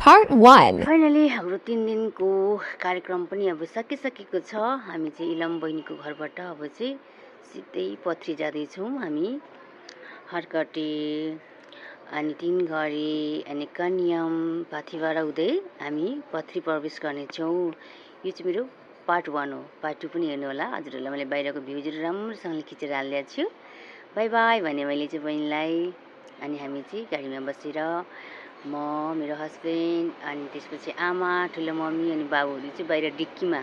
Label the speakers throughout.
Speaker 1: Part 1.
Speaker 2: Finally हाम्रो 3 दिनको कार्यक्रम पनि अब सकिसकेको छ। हामी चाहिँ इलम बहिनीको घरबाट अब चाहिँ सिधै पथरी जाँदैछौँ हामी। हरकटे अनि 3 घरे अनि कन्यम पाथिबाट हुँदै हामी पथरी प्रवेश गर्नेछौँ। यो चाहिँ मेरो पार्ट 1 हो। पार्ट 2 पनि हेर्नु होला। हजुरहरूलाई मैले बाहिरको भ्यूजहरू राम्रोसँगले खिचेर हालिदिएको छु। बाई बाई भने मैले चाहिँ बहिनीलाई। अनि हामी चाहिँ गाडीमा बसेर म मेरो हस्बेन्ड अनि त्यसपछि आमा ठुलो मम्मी अनि बाबुहरू चाहिँ बाहिर डिक्कीमा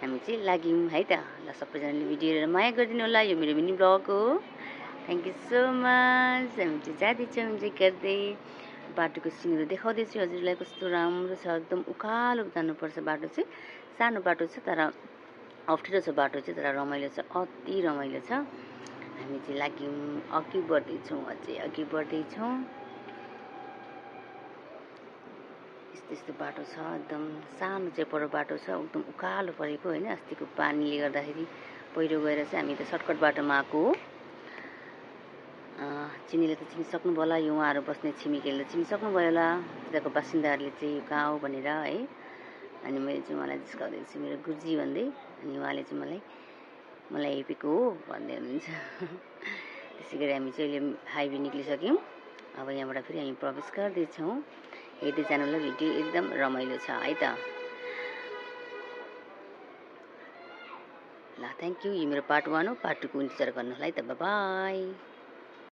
Speaker 2: हामी चाहिँ लाग्यौँ है त। ल सबैजनाले भिडियो हेरेर माया गरिदिनु होला। यो मेरो मिनी ब्लग हो। Thank you so much. हामी चाहिँ जाँदैछौँ इन्जोय गर्दै। बाटोको सिनहरू देखाउँदैछु हजुरलाई कस्तो राम्रो छ। एकदम उकालो जानुपर्छ। बाटो चाहिँ सानो बाटो छ तर अप्ठ्यारो छ बाटो चाहिँ तर रमाइलो छ। अति रमाइलो छ। हामी चाहिँ लाग्यौँ अघि बढ्दैछौँ अझै अघि बढ्दैछौँ। यस्तो बाटो छ एकदम सानो चेपरो बाटो छ एकदम उकालो परेको होइन। अस्तिको पानीले गर्दाखेरि पहिरो गएर चाहिँ हामी त सर्टकट बाटोमा आएको हो। चिनीले त चिनिसक्नुभयो होला। यो उहाँहरू बस्ने छिमेकीहरूले चिनिसक्नुभयो होला। त्यताको बासिन्दाहरूले चाहिँ यो कहाँ हो भनेर है। अनि मैले चाहिँ उहाँलाई जिस्काउँदै छु मेरो गुरुजी भन्दै। अनि उहाँले चाहिँ मलाई हेपेको हो भन्दै हुनुहुन्छ। त्यसै गरी हामी चाहिँ अहिले हाइवे निक्लिसक्यौँ। अब यहाँबाट फेरि हामी प्रवेश गर्दैछौँ। हेर्दै जानुलाई भिडियो एकदम रमाइलो छ है त। ल थ्याङ्क यू। यो मेरो पार्ट 1 हो। पार्ट 2 को इन्तजार गर्नु होला है त। By by.